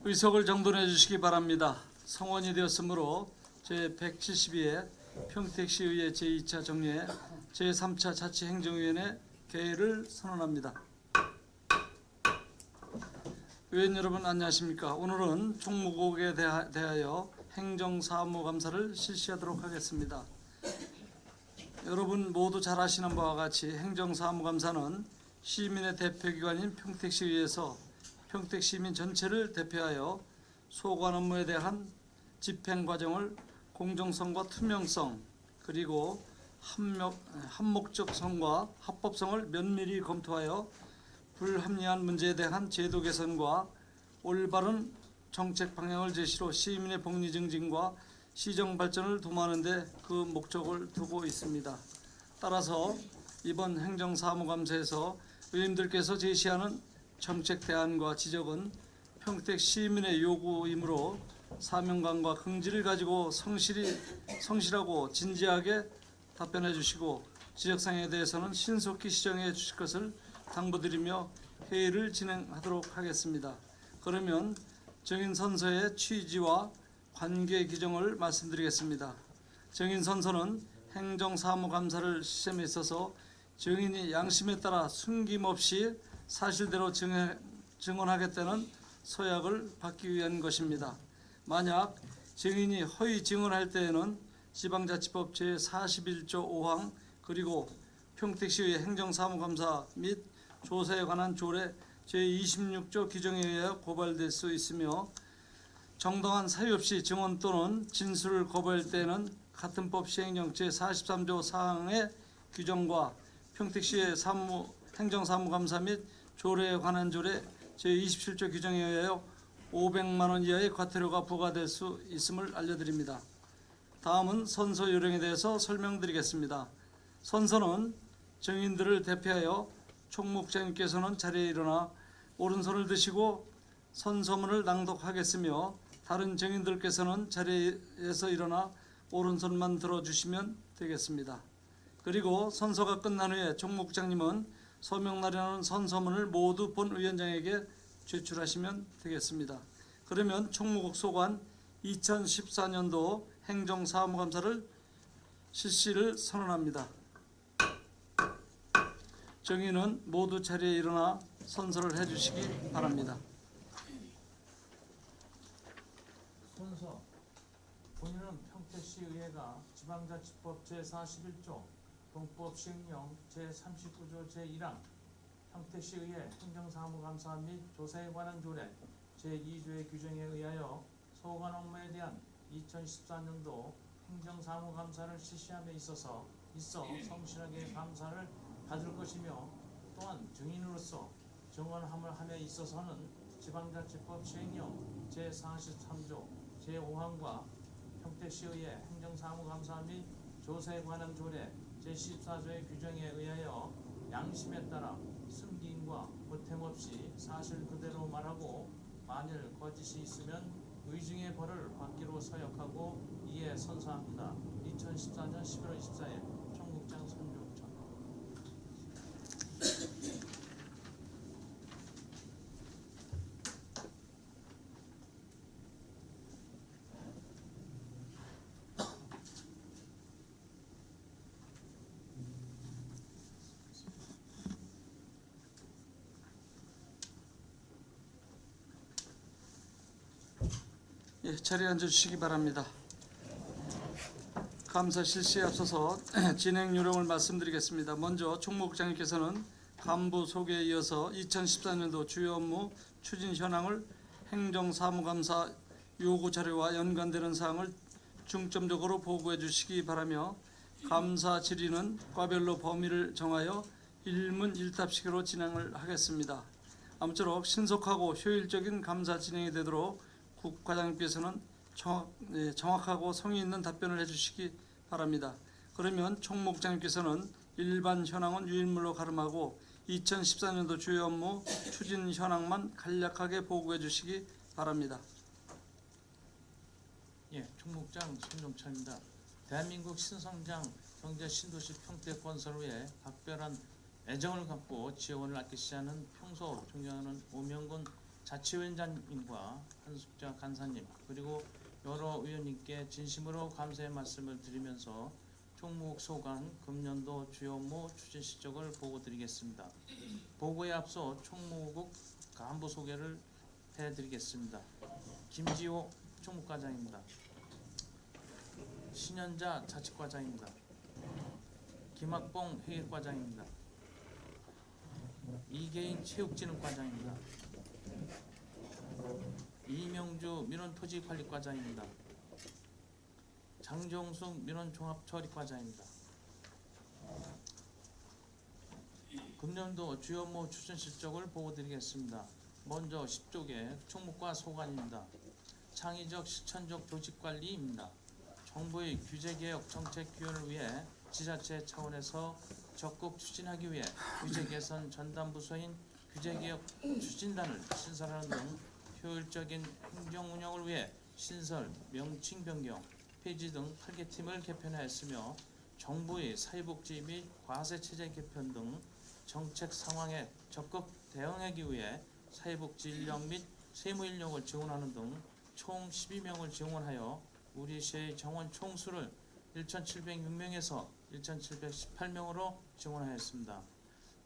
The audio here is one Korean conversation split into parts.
의석을 정돈해 주시기 바랍니다. 성원이 되었으므로 제172회 평택시의회 제2차 정례 제3차 자치행정위원회 개회를 선언합니다. 의원 여러분 안녕하십니까. 오늘은 총무국에 대하여 행정사무감사를 실시하도록 하겠습니다. 여러분 모두 잘 아시는 바와 같이 행정사무감사는 시민의 대표기관인 평택시의회에서 평택시민 전체를 대표하여 소관 업무에 대한 집행 과정을 공정성과 투명성 그리고 합목적성과 합법성을 면밀히 검토하여 불합리한 문제에 대한 제도 개선과 올바른 정책 방향을 제시로 시민의 복리 증진과 시정 발전을 도모하는 데 그 목적을 두고 있습니다. 따라서 이번 행정사무감사에서 의원님들께서 제시하는 정책 대안과 지적은 평택 시민의 요구이므로 사명감과 긍지를 가지고 성실하고 진지하게 답변해 주시고 지적사항에 대해서는 신속히 시정해 주실 것을 당부드리며 회의를 진행하도록 하겠습니다. 그러면 정인선서의 취지와 관계 규정을 말씀드리겠습니다. 정인선서는 행정사무감사를 시점에 있어서 정인이 양심에 따라 숨김없이 사실대로 증언하겠다는 서약을 받기 위한 것입니다. 만약 증인이 허위 증언할 때에는 지방자치법 제41조 5항 그리고 평택시의 행정사무감사 및 조사에 관한 조례 제26조 규정에 의하여 고발될 수 있으며 정당한 사유 없이 증언 또는 진술을 거부할 때에는 같은 법 시행령 제43조 4항의 규정과 평택시의 행정사무감사 및 조례에 관한 조례 제27조 규정에 의하여 500만 원 이하의 과태료가 부과될 수 있음을 알려드립니다. 다음은 선서 요령에 대해서 설명드리겠습니다. 선서는 증인들을 대표하여 총무국장님께서는 자리에 일어나 오른손을 드시고 선서문을 낭독하겠으며 다른 증인들께서는 자리에서 일어나 오른손만 들어주시면 되겠습니다. 그리고 선서가 끝난 후에 총무국장님은 서명나려는 선서문을 모두 본위원장에게 제출하시면 되겠습니다. 그러면 총무국 소관 2014년도 행정사무감사를 실시를 선언합니다. 정인은 모두 자리에 일어나 선서를 해주시기 바랍니다. 순서 본인은 평택시의회가 지방자치법 제41조 동법 시행령 제39조 제1항 평택시의회 행정사무감사 및 조사에 관한 조례 제2조의 규정에 의하여 소관 업무에 대한 2014년도 행정사무감사를 실시함에 있어 성실하게 감사를 받을 것이며 또한 증인으로서 증언함을 함에 있어서는 지방자치법 시행령 제43조 제5항과 평택시의회 행정사무감사 및 조사에 관한 조례 제14조의 규정에 의하여 양심에 따라 숨김과 보탬 없이 사실 그대로 말하고 만일 거짓이 있으면 의증의 벌을 받기로 서약하고 이에 선서합니다. 2014년 11월 24일 총국장 손종천. 자리에 앉아주시기 바랍니다. 감사 실시에 앞서서 진행 요령을 말씀드리겠습니다. 먼저 총무국장님께서는 간부 소개에 이어서 2014년도 주요 업무 추진 현황을 행정사무감사 요구 자료와 연관되는 사항을 중점적으로 보고해 주시기 바라며 감사 질의는 과별로 범위를 정하여 일문 일답식으로 진행을 하겠습니다. 아무쪼록 신속하고 효율적인 감사 진행이 되도록 국과장님께서는 정확하고 성의 있는 답변을 해주시기 바랍니다. 그러면 총무국장님께서는 일반 현황은 유일물로 가름하고 2014년도 주요 업무 추진 현황만 간략하게 보고해 주시기 바랍니다. 총무국장 손종천입니다. 대한민국 신성장 경제 신도시 평택 건설 후에 각별한 애정을 갖고 지원을 아끼지 않은 평소 존경하는 오명근 자치위원장님과 한숙자 간사님 그리고 여러 의원님께 진심으로 감사의 말씀을 드리면서 총무국 소관 금년도 주요 업무 추진 실적을 보고드리겠습니다. 보고에 앞서 총무국 간부 소개를 해드리겠습니다. 김지호 총무과장입니다. 신현자 자치과장입니다. 김학봉 회계과장입니다. 이계인 체육진흥과장입니다. 이명주 민원토지관리과장입니다. 장정숙 민원종합처리과장입니다. 금년도 주요 업무 추진 실적을 보고드리겠습니다. 먼저 10쪽의 총무과 소관입니다. 창의적 실천적 조직관리입니다. 정부의 규제개혁 정책 규현을 위해 지자체 차원에서 적극 추진하기 위해 규제개선 전담부서인 규제개혁 추진단을 신설하는 등 효율적인 행정운영을 위해 신설, 명칭 변경, 폐지 등 8개 팀을 개편하였으며 정부의 사회복지 및 과세체제 개편 등 정책 상황에 적극 대응하기 위해 사회복지 인력 및 세무 인력을 지원하는 등 총 12명을 지원하여 우리 시의 정원 총수를 1,706명에서 1,718명으로 지원하였습니다.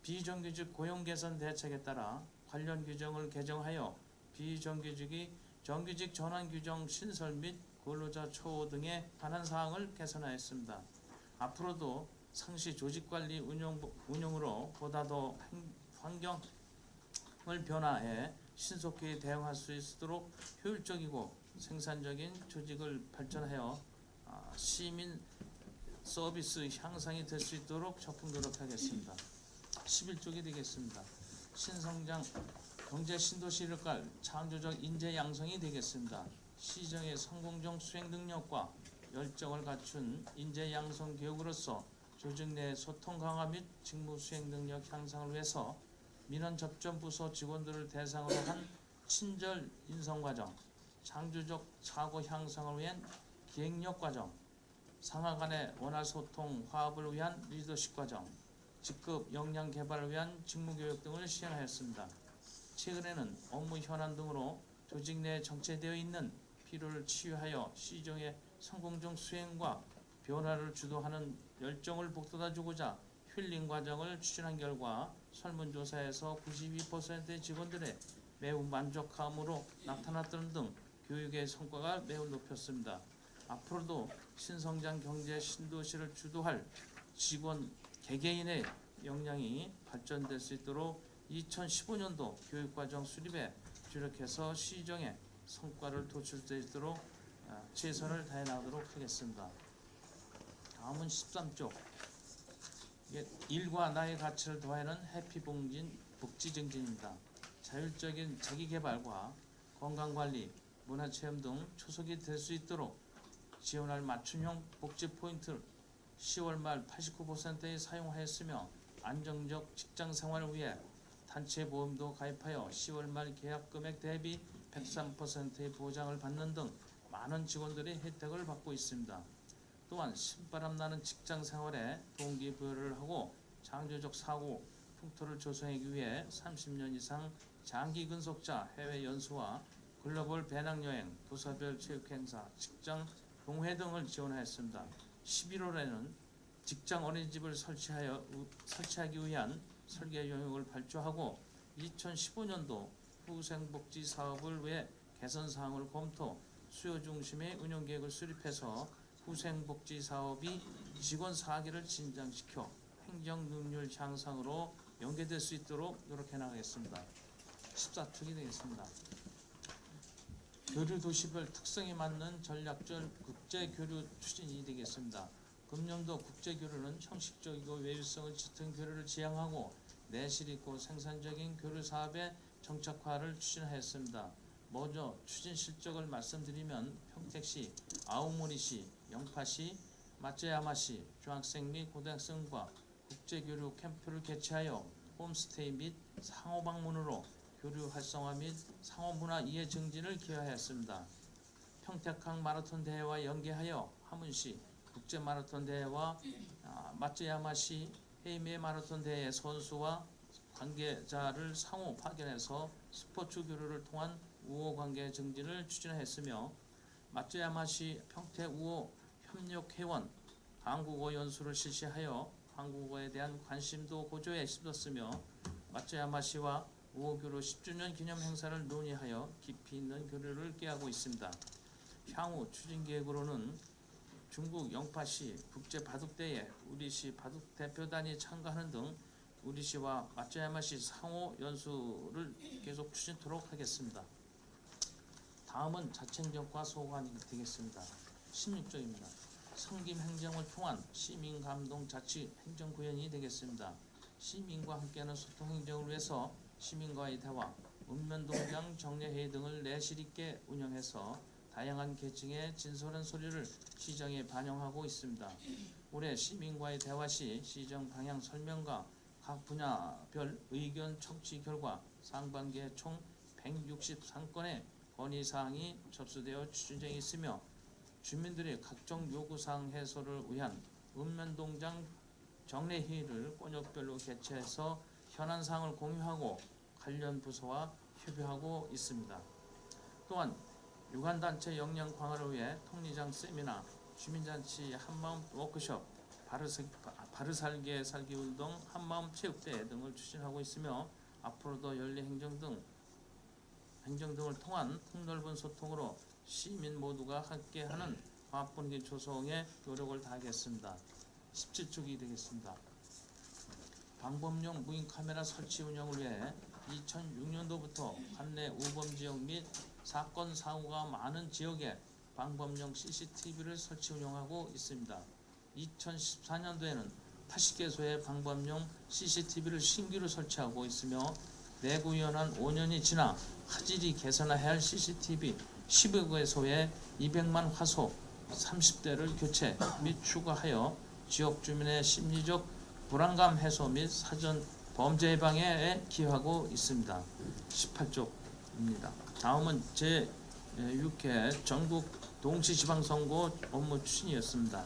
비정규직 고용 개선 대책에 따라 관련 규정을 개정하여 비정규직이 정규직 전환 규정 신설 및 근로자 처우 등에 관한 사항을 개선하였습니다. 앞으로도 상시 조직관리 운영으로 보다 더 환경을 변화해 신속히 대응할 수 있도록 효율적이고 생산적인 조직을 발전하여 시민 서비스 향상이 될 수 있도록 적극 노력하겠습니다. 11쪽이 되겠습니다. 신성장 경제 신도시를 깔 창조적 인재 양성이 되겠습니다. 시정의 성공적 수행 능력과 열정을 갖춘 인재 양성 교육으로서 조직 내 소통 강화 및 직무 수행 능력 향상을 위해서 민원 접점 부서 직원들을 대상으로 한 친절 인성 과정, 창조적 사고 향상을 위한 기획력 과정, 상하 간의 원활 소통 화합을 위한 리더십 과정, 직급 역량 개발을 위한 직무 교육 등을 시행하였습니다. 최근에는 업무 현안 등으로 조직 내에 정체되어 있는 필요를 치유하여 시정의 성공적 수행과 변화를 주도하는 열정을 북돋아주고자 힐링 과정을 추진한 결과 설문조사에서 92%의 직원들의 매우 만족함으로 나타났던 등 교육의 성과가 매우 높였습니다. 앞으로도 신성장 경제 신도시를 주도할 직원 개개인의 역량이 발전될 수 있도록 2015년도 교육과정 수립에 주력해서 시정의 성과를 도출 수 있도록 최선을 다해 나가도록 하겠습니다. 다음은 13쪽. 일과 나의 가치를 더하는 해피복진 복지증진입니다. 자율적인 자기개발과 건강관리, 문화체험 등 초석이 될 수 있도록 지원할 맞춤형 복지 포인트를 10월 말 89%에 사용하였으며 안정적 직장생활을 위해 단체 보험도 가입하여 10월 말 계약 금액 대비 103%의 보장을 받는 등 많은 직원들이 혜택을 받고 있습니다. 또한 신바람 나는 직장생활에 동기부여를 하고 창조적 사고 풍토를 조성하기 위해 30년 이상 장기 근속자 해외 연수와 글로벌 배낭여행, 부서별 체육행사, 직장 동호회 등을 지원하였습니다. 11월에는 직장 어린이집을 설치하기 위한 설계 영역을 발주하고 2015년도 후생복지 사업을 위해 개선 사항을 검토, 수요 중심의 운영 계획을 수립해서 후생복지 사업이 직원 4기를 진장시켜 행정 능률 향상으로 연계될 수 있도록 노력해 나가겠습니다. 14축이 되겠습니다. 교류 도시별 특성에 맞는 전략적 국제 교류 추진이 되겠습니다. 금년도 국제 교류는 형식적이고 외유성을 짙은 교류를 지향하고 내실 있고 생산적인 교류 사업의 정착화를 추진하였습니다. 먼저 추진 실적을 말씀드리면 평택시, 아오모리시, 영파시, 마츠야마시 중학생 및 고등학생과 국제교류 캠프를 개최하여 홈스테이 및 상호 방문으로 교류 활성화 및 상호 문화 이해 증진을 기여하였습니다. 평택항 마라톤 대회와 연계하여 하문시 국제 마라톤 대회와 마츠야마시 헤이메 마라톤 대회 선수와 관계자를 상호 파견해서 스포츠 교류를 통한 우호 관계 증진을 추진했으며 마츠야마시 평택 우호 협력회원 한국어 연수를 실시하여 한국어에 대한 관심도 고조에 힘썼으며 마츠야마시와 우호교류 10주년 기념 행사를 논의하여 깊이 있는 교류를 꾀하고 있습니다. 향후 추진 계획으로는 중국 영파시 국제바둑대회 우리시 바둑 대표단이 참가하는 등 우리시와 마츠야마시 상호 연수를 계속 추진토록 하겠습니다. 다음은 자치행정과 소관이 되겠습니다. 16조입니다. 상김 행정을 통한 시민감동 자치행정구현이 되겠습니다. 시민과 함께하는 소통행정을 위해서 시민과의 대화, 읍면동장 정례회의 등을 내실 있게 운영해서 다양한 계층의 진솔한 소리를 시정에 반영하고 있습니다. 올해 시민과의 대화 시 시정 방향 설명과 각 분야별 의견 청취 결과 상반기에 총 163건의 건의사항이 접수되어 추진 중에 있으며 주민들의 각종 요구사항 해소를 위한 읍면동장 정례회의를 권역별로 개최해서 현안사항을 공유하고 관련 부서와 협의하고 있습니다. 또한 유관단체 역량 강화를 위해 통리장 세미나, 주민잔치 한마음 워크숍, 바르살게 살기운동, 한마음 체육대회 등을 추진하고 있으며 앞으로도 연례행정 등을 통한 폭넓은 소통으로 시민 모두가 함께하는 화합분위기 조성에 노력을 다하겠습니다. 17쪽이 되겠습니다. 방범용 무인 카메라 설치 운영을 위해 2006년도부터 관내 우범지역 및 사건 사고가 많은 지역에 방범용 CCTV를 설치 운영하고 있습니다. 2014년도에는 80개소의 방범용 CCTV를 신규로 설치하고 있으며 내구 연한 5년이 지나 화질이 개선해야 할 CCTV 15개소에 200만 화소 30대를 교체 및 추가하여 지역 주민의 심리적 불안감 해소 및 사전 범죄 예방에 기여하고 있습니다. 18쪽입니다. 다음은 제6회 전국 동시지방선거 업무 추진이었습니다.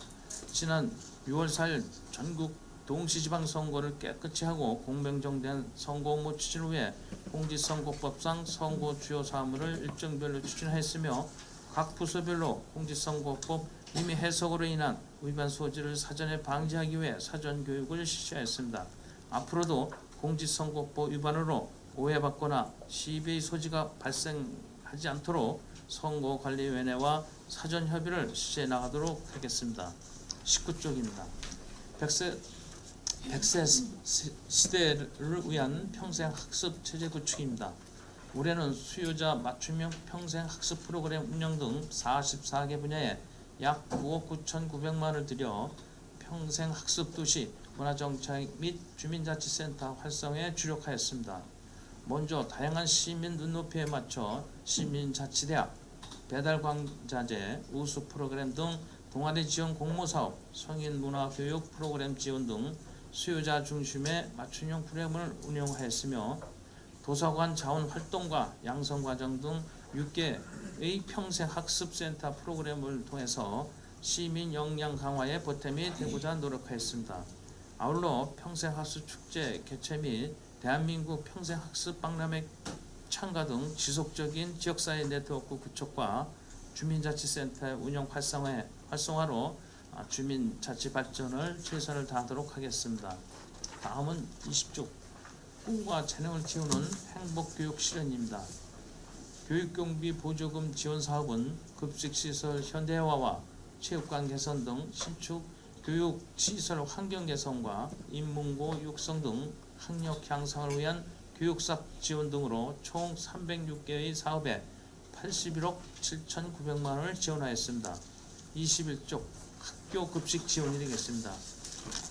지난 6월 4일 전국 동시지방선거를 깨끗이 하고 공명정대한 선거 업무 추진을 위해 공직선거법상 선거 주요 사무를 일정별로 추진했으며 각 부서별로 공직선거법 임의 해석으로 인한 위반 소지를 사전에 방지하기 위해 사전 교육을 실시했습니다. 앞으로도 공직선거법 위반으로 오해받거나 시비의 소지가 발생하지 않도록 선거관리위원회와 사전 협의를 실시해 나가도록 하겠습니다. 19쪽입니다. 100세 시대를 위한 평생학습 체제 구축입니다. 올해는 수요자 맞춤형 평생학습 프로그램 운영 등 44개 분야에 약 9억 9,900만원을 들여 평생학습도시 문화정책 및 주민자치센터 활성화에 주력하였습니다. 먼저 다양한 시민 눈높이에 맞춰 시민자치대학, 배달광자재, 우수 프로그램 등 동아리 지원 공모사업, 성인문화교육 프로그램 지원 등 수요자 중심의 맞춤형 프로그램을 운영하였으며 도서관 자원 활동과 양성과정 등 6개의 평생학습센터 프로그램을 통해서 시민 역량 강화에 보탬이 되고자 노력하였습니다. 아울러 평생학습 축제 개최 및 대한민국 평생학습 박람회 참가 등 지속적인 지역사회 네트워크 구축과 주민자치센터의 운영 활성화로 주민자치 발전을 최선을 다하도록 하겠습니다. 다음은 20쪽 꿈과 재능을 키우는 행복교육 실현입니다. 교육경비 보조금 지원 사업은 급식시설 현대화와 체육관 개선 등 신축 교육시설 환경 개선과 인문고 육성 등 학력 향상을 위한 교육사업 지원 등으로 총 306개의 사업에 81억 7,900만원을 지원하였습니다. 21쪽 학교 급식 지원이 되겠습니다.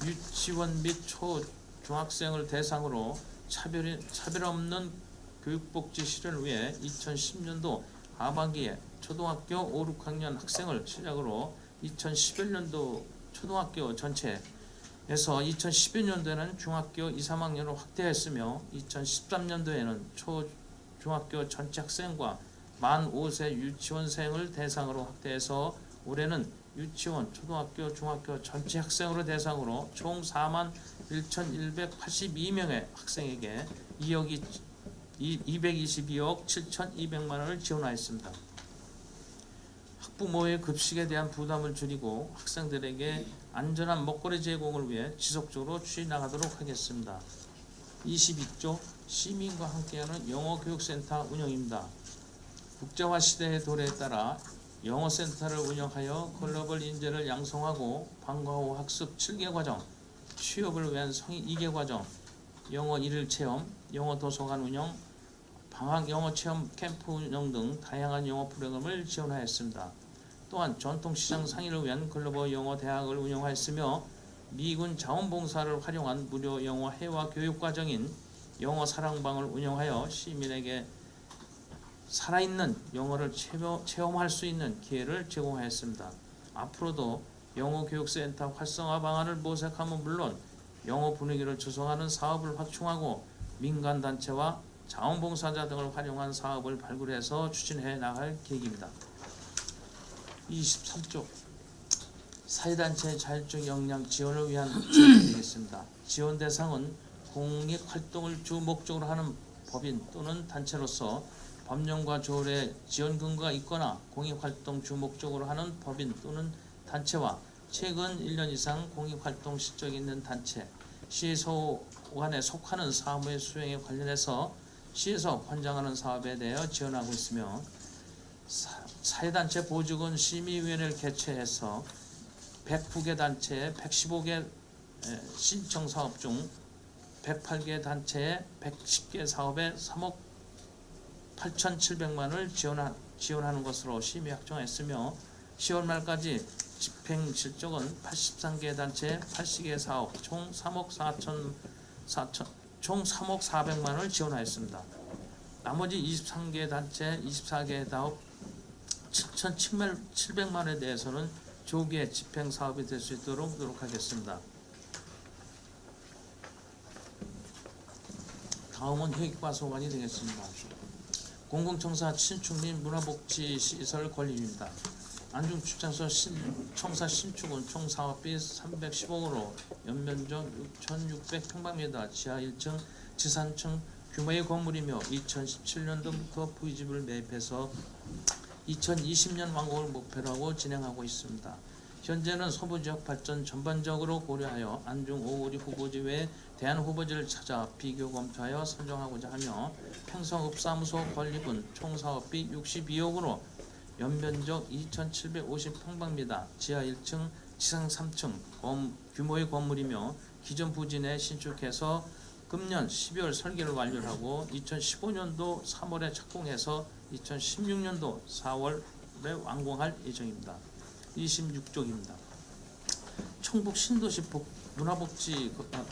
유치원 및 초중학생을 대상으로 차별 없는 교육복지 실현을 위해 2010년도 하반기에 초등학교 5, 6학년 학생을 시작으로 2011년도 초등학교 전체에서 2012년도에는 중학교 2, 3학년으로 확대했으며 2013년도에는 초중학교 전체 학생과 만 5세 유치원생을 대상으로 확대해서 올해는 유치원, 초등학교, 중학교 전체 학생으로 대상으로 총 41,182명의 학생에게 222억 7,200만 원을 지원하였습니다. 학부모의 급식에 대한 부담을 줄이고 학생들에게 안전한 먹거리 제공을 위해 지속적으로 추진해 나가도록 하겠습니다. 22조 시민과 함께하는 영어교육센터 운영입니다. 국제화 시대의 도래에 따라 영어센터를 운영하여 글로벌 인재를 양성하고 방과 후 학습 7개 과정, 취업을 위한 성의 2개 과정, 영어 1일 체험, 영어 도서관 운영, 방학 영어 체험 캠프 운영 등 다양한 영어 프로그램을 지원하였습니다. 또한 전통시장 상인을 위한 글로벌 영어 대학을 운영하였으며 미군 자원봉사를 활용한 무료 영어 회화 교육 과정인 영어 사랑방을 운영하여 시민에게 살아있는 영어를 체험할 수 있는 기회를 제공하였습니다. 앞으로도 영어교육센터 활성화 방안을 모색함은 물론 영어 분위기를 조성하는 사업을 확충하고 민간단체와 자원봉사자 등을 활용한 사업을 발굴해서 추진해 나갈 계획입니다. 23조 사회단체의 자율적 역량 지원을 위한 지원이 되겠습니다. 지원 대상은 공익활동을 주 목적으로 하는 법인 또는 단체로서 법령과 조례 지원 근거가 있거나 공익활동 주 목적으로 하는 법인 또는 단체와 최근 1년 이상 공익활동 실적이 있는 단체, 시소관에 속하는 사무의 수행에 관련해서 시에서 관장하는 사업에 대하여 지원하고 있으며 사회단체 보직원 심의위원회를 개최해서 109개 단체에 115개 신청 사업 중 108개 단체에 110개 사업에 3억 8,700만 원을 지원하는 것으로 심의 확정했으며 10월 말까지 집행 실적은 83개 단체 80개 사업 총 3억 400만 원을 지원하였습니다. 나머지 23개 단체 24개 사업 7,700만 원에 대해서는 조기에 집행 사업이 될 수 있도록 노력하겠습니다. 다음은 회계과 소관이 되겠습니다. 공공청사 신축 및 문화복지시설 건립입니다. 안중출장소 청사 신축은 총 사업비 310억으로 연면적 6,600평방미터, 지하 1층, 지산층 규모의 건물이며 2017년도부터 부의집을 매입해서 2020년 완공을 목표로 하고 진행하고 있습니다. 현재는 서부지역 발전 전반적으로 고려하여 안중 5구리 후보지 외에 대안 후보지를 찾아 비교 검토하여 선정하고자 하며 평성읍사무소 건립은 총 사업비 62억으로 연면적 2,750평방미터, 지하 1층, 지상 3층 규모의 건물이며 기존 부지 내 신축해서 금년 12월 설계를 완료하고 2015년도 3월에 착공해서 2016년도 4월에 완공할 예정입니다. 26조입니다. 충북 신도시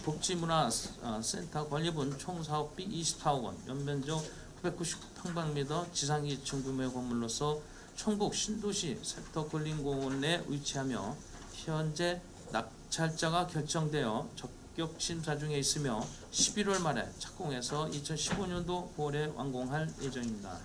복지문화센터 건립은 총 사업비 24억 원, 연면적 990평방미터, 지상 2층 규모의 건물로서 충북 신도시 섹터 근린공원 내 위치하며 현재 낙찰자가 결정되어 적격 심사 중에 있으며 11월 말에 착공해서 2015년도 9월에 완공할 예정입니다.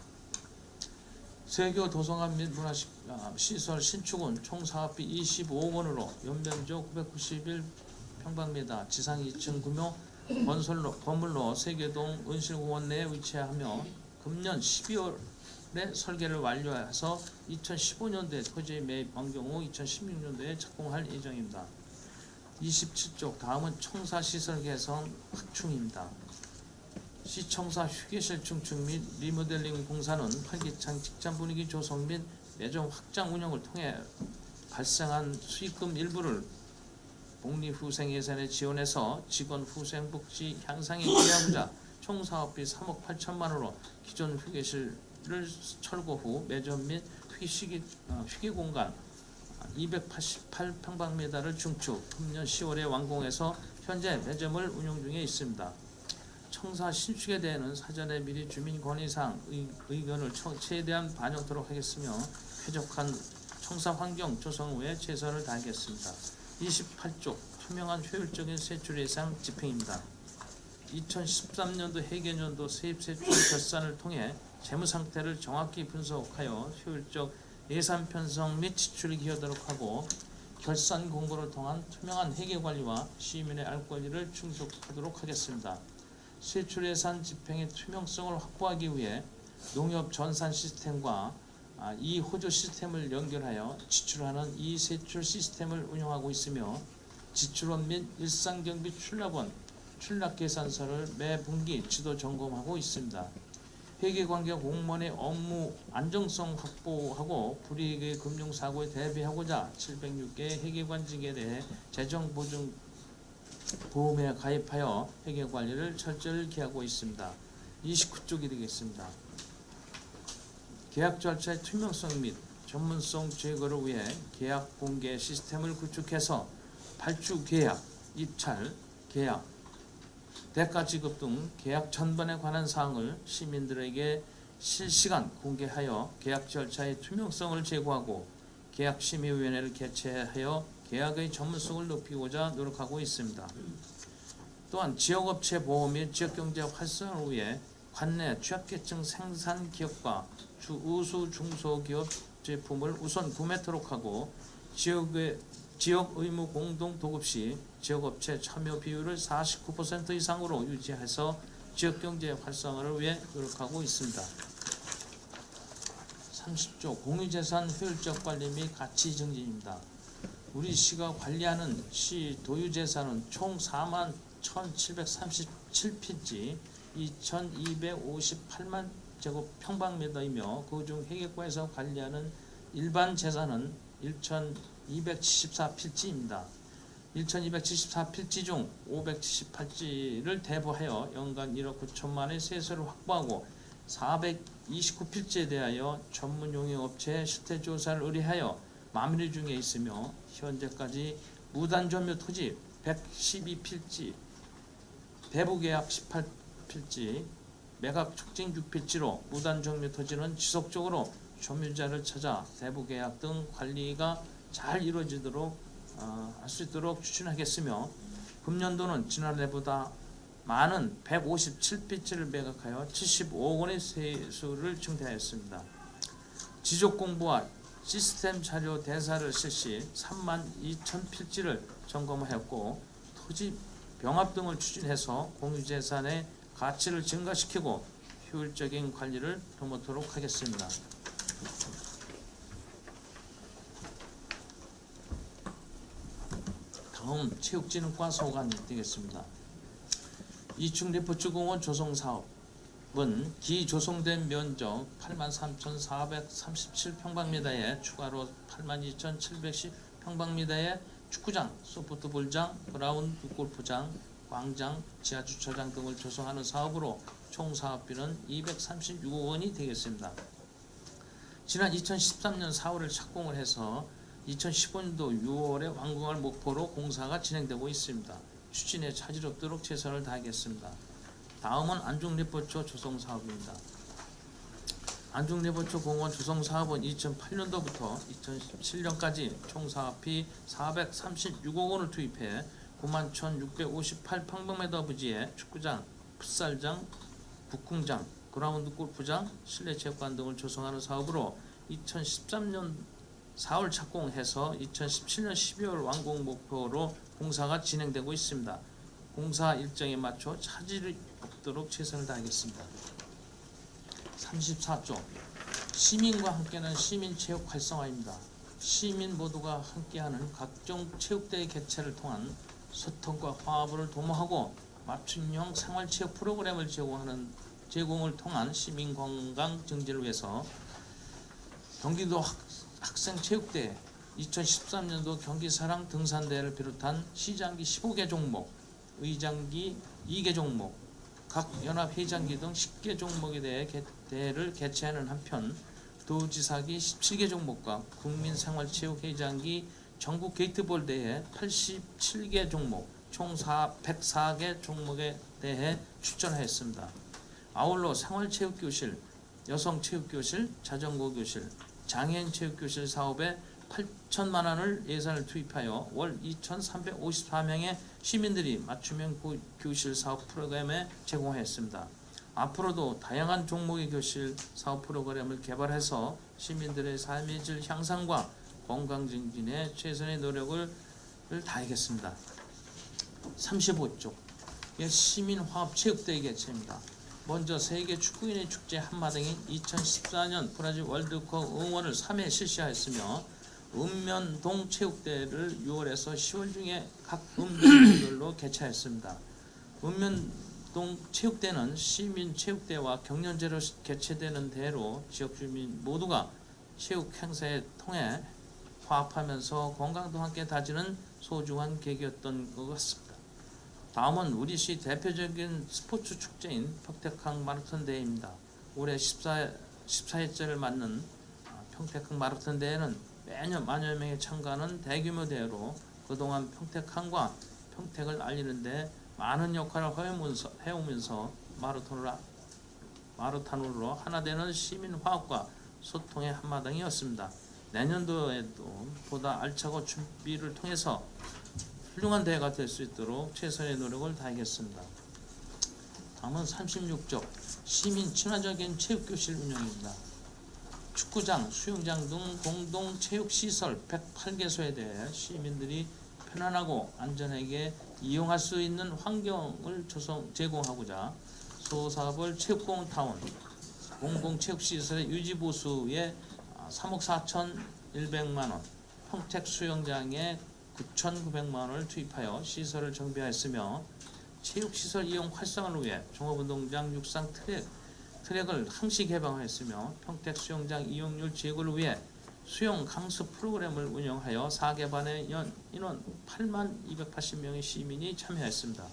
세교 도서관 및 문화시설 신축은 총 사업비 25억 원으로 연면적 991평방미터, 지상 2층 규모 건물로 세계동 은실공원 내에 위치하며 금년 12월에 설계를 완료해서 2015년도에 토지 매입 완경 후 2016년도에 착공할 예정입니다. 27쪽 다음은 청사시설 개선 확충입니다. 시청사 휴게실 증축 및 리모델링 공사는 활기찬 직장 분위기 조성 및 매점 확장 운영을 통해 발생한 수익금 일부를 복리후생 예산에 지원해서 직원 후생복지 향상에 기여하고자 총 사업비 3억 8천만 원으로 기존 휴게실을 철거 후 매점 및 휴게 공간 288평방미터를 중축, 금년 10월에 완공해서 현재 매점을 운영 중에 있습니다. 청사 신축에 대해서는 사전에 미리 주민 권의사항 의견을 최대한 반영토록 하겠으며 쾌적한 청사 환경 조성 후에 최선을 다하겠습니다. 28조 투명한 효율적인 세출 예산 집행입니다. 2013년도 회계년도 세입세출 결산을 통해 재무 상태를 정확히 분석하여 효율적 예산 편성 및 지출을 기여하도록 하고 결산 공고를 통한 투명한 회계 관리와 시민의 알 권리를 충족하도록 하겠습니다. 세출 예산 집행의 투명성을 확보하기 위해 농협 전산 시스템과 이 호조 시스템을 연결하여 지출하는 이 세출 시스템을 운영하고 있으며 지출원 및 일상경비 출납원, 출납계산서를 매 분기 지도 점검하고 있습니다. 회계관계 공무원의 업무 안정성 확보하고 불이익의 금융사고에 대비하고자 706개의 회계관직에 대해 재정보증 보험에 가입하여 회계관리를 철저히 기하고 있습니다. 29쪽이 되겠습니다. 계약 절차의 투명성 및 전문성 제고를 위해 계약 공개 시스템을 구축해서 발주 계약, 입찰, 계약, 대가 지급 등 계약 전반에 관한 사항을 시민들에게 실시간 공개하여 계약 절차의 투명성을 제고하고 계약심의위원회를 개최하여 계약의 전문성을 높이고자 노력하고 있습니다. 또한 지역업체 보호 및 지역경제 활성화를 위해 관내 취약계층 생산기업과 우수 중소기업 제품을 우선 구매토록 하고 지역 의무 공동 도급 시 지역업체 참여 비율을 49% 이상으로 유지해서 지역경제 활성화를 위해 노력하고 있습니다. 30조 공유재산 효율적 관리 및 가치 증진입니다. 우리 시가 관리하는 시 도유재산은 총 41,737필지 2,258만 제곱평방미터이며 그중 회계과에서 관리하는 일반 재산은 1,274필지입니다. 1,274필지 중 578지를 대부하여 연간 1억 9천만의 세수를 확보하고 429필지에 대하여 전문용역업체에 실태조사를 의뢰하여 마무리 중에 있으며 현재까지 무단점유 토지 112필지, 대부계약 18필지, 매각 촉진 6필지로 무단점유 토지는 지속적으로 점유자를 찾아 대부계약 등 관리가 잘 이루어지도록 할 수 있도록 추진하겠으며 금년도는 지난해보다 많은 157필지를 매각하여 75억 원의 세수를 증대하였습니다. 지적공부와 시스템 자료 대사를 실시 3만 2천 필지를 점검하였고 토지 병합 등을 추진해서 공유재산의 가치를 증가시키고 효율적인 관리를 도모토록 하겠습니다. 다음 체육진흥과 소관이 되겠습니다. 이충 리포츠공원 조성사업은 기조성된 면적 83,437평방미터에 추가로 82,710평방미터의 축구장, 소프트볼장, 그라운드 골프장, 광장, 지하주차장 등을 조성하는 사업으로 총 사업비는 236억 원이 되겠습니다. 지난 2013년 4월에 착공을 해서 2015년도 6월에 완공할 목표로 공사가 진행되고 있습니다. 추진에 차질 없도록 최선을 다하겠습니다. 다음은 안중리포초 조성사업입니다. 안중리포초 공원 조성사업은 2008년도부터 2017년까지 총 사업비 436억 원을 투입해 91,658평방미터 부지에 축구장, 풋살장, 북궁장, 그라운드 골프장, 실내체육관 등을 조성하는 사업으로 2013년 4월 착공해서 2017년 12월 완공 목표로 공사가 진행되고 있습니다. 공사 일정에 맞춰 차질이 없도록 최선을 다하겠습니다. 34조 시민과 함께하는 시민체육 활성화입니다. 시민 모두가 함께하는 각종 체육대회 개최를 통한 소통과 화합을 도모하고 맞춤형 생활체육 프로그램을 제공을 통한 시민 건강 증진을 위해서 경기도 학생체육대회 2013년도 경기사랑 등산대회를 비롯한 시장기 15개 종목, 의장기 2개 종목, 각 연합회장기 등 10개 종목에 대해 대회를 개최하는 한편 도지사기 17개 종목과 국민생활체육회장기 전국 게이트볼 대회 87개 종목, 총 104개 종목에 대해 출전하였습니다. 아울러 생활체육교실, 여성체육교실, 자전거교실, 장애인체육교실 사업에 8천만 원을 예산을 투입하여 월 2,354명의 시민들이 맞춤형 교실 사업 프로그램에 제공하였습니다. 앞으로도 다양한 종목의 교실 사업 프로그램을 개발해서 시민들의 삶의 질 향상과 건강 증진에 최선의 노력을 다하겠습니다. 35쪽 시민화합체육대회 개최입니다. 먼저 세계 축구인의 축제 한마당인 2014년 브라질 월드컵 응원을 3회 실시하였으며 읍면동 체육대회를 6월에서 10월 중에 각 읍면동별로 개최하였습니다. 읍면동 체육대회는 시민체육대회와 경연제로 개최되는 대회로 지역주민 모두가 체육 행사에 통해 화합하면서 건강도 함께 다지는 소중한 계기였던 것 같습니다. 다음은 우리시 대표적인 스포츠 축제인 평택항 마라톤 대회입니다. 올해 14회째를 맞는 평택항 마라톤 대회는 매년 만여 명이 참가하는 대규모 대회로 그동안 평택항과 평택을 알리는데 많은 역할을 해오면서 마라톤으로 하나 되는 시민화합과 소통의 한마당이었습니다. 내년도에도 보다 알차고 준비를 통해서 훌륭한 대회가 될 수 있도록 최선의 노력을 다하겠습니다. 다음은 36쪽 시민 친화적인 체육교실 운영입니다. 축구장, 수영장 등 공동체육시설 108개소에 대해 시민들이 편안하고 안전하게 이용할 수 있는 환경을 제공하고자 소사업을 체육공타운 공공체육시설의 유지보수에 3억 4,100만원, 평택수영장에 9,900만원을 투입하여 시설을 정비하였으며 체육시설 이용 활성화를 위해 종합운동장 육상 트랙을 항시 개방하였으며 평택수영장 이용률 제고를 위해 수영 강습 프로그램을 운영하여 4개 반의 인원 82,280명의 시민이 참여했습니다.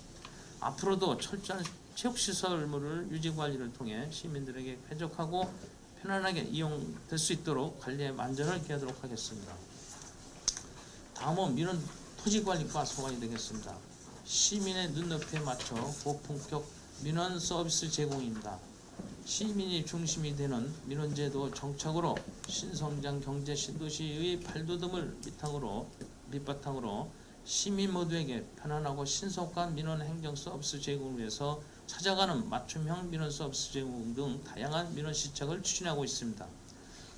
앞으로도 철저한 체육시설물을 유지관리를 통해 시민들에게 쾌적하고 편안하게 이용될 수 있도록 관리에 만전을 기하도록 하겠습니다. 다음은 민원 토지관리과 소관이 되겠습니다. 시민의 눈높이에 맞춰 고품격 민원 서비스 제공입니다. 시민이 중심이 되는 민원제도 정착으로 신성장 경제 신도시의 발돋움을 밑바탕으로 시민 모두에게 편안하고 신속한 민원 행정 서비스 제공을 위해서 찾아가는 맞춤형 민원 서비스 제공 등 다양한 민원 시책을 추진하고 있습니다.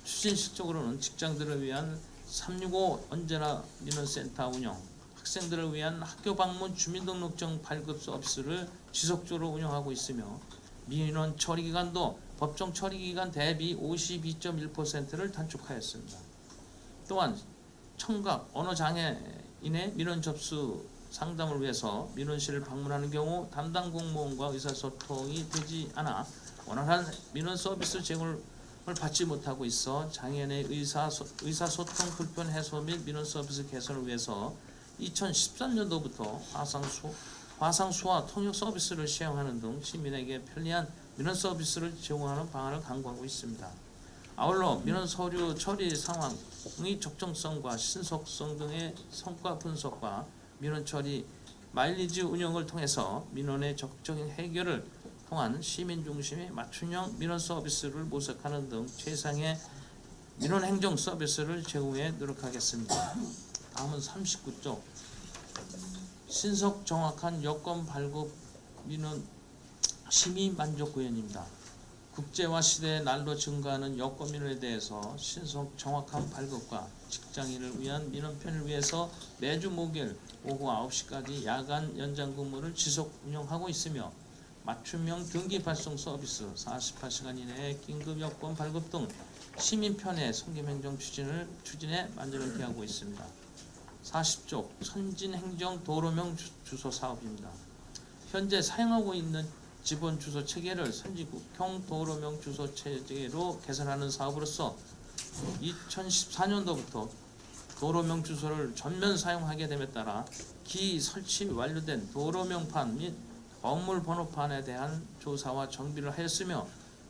추진식적으로는 직장들을 위한 365 언제나 민원센터 운영, 학생들을 위한 학교 방문 주민등록증 발급 서비스를 지속적으로 운영하고 있으며 민원 처리기간도 법정 처리기간 대비 52.1%를 단축하였습니다. 또한 청각, 언어장애인의 민원 접수 상담을 위해서 민원실을 방문하는 경우 담당 공무원과 의사소통이 되지 않아 원활한 민원 서비스 제공을 받지 못하고 있어 장애인의 의사소통 불편 해소 및 민원 서비스 개선을 위해서 2013년도부터 화상수화 통역 서비스를 시행하는 등 시민에게 편리한 민원 서비스를 제공하는 방안을 강구하고 있습니다. 아울러 민원 서류 처리 상황의 적정성과 신속성 등의 성과 분석과 민원 처리 마일리지 운영을 통해서 민원의 적극적인 해결을 통한 시민 중심의 맞춤형 민원 서비스를 모색하는 등 최상의 민원 행정 서비스를 제공해 노력하겠습니다. 다음은 39쪽 신속 정확한 여건 발급 민원 시민 만족 구현입니다. 국제화 시대의 날로 증가하는 여건 민원에 대해서 신속 정확한 발급과 직장인을 위한 민원 편을 위해서 매주 목요일 오후 9시까지 야간 연장 근무를 지속 운영하고 있으며 맞춤형 경기 발송 서비스 48시간 이내에 긴급 여건 발급 등 시민 편의 성김행정 추진에 만전을 기하고 있습니다. 40쪽 선진행정 도로명 주소 사업입니다. 현재 사용하고 있는 지번 주소 체계를 선진국형 도로명 주소 체계로 개선하는 사업으로서 2014년도부터 도로명 주소를 전면 사용하게 됨에 따라 기 설치 완료된 도로명판 및 건물 번호판에 대한 조사와 정비를 하였으며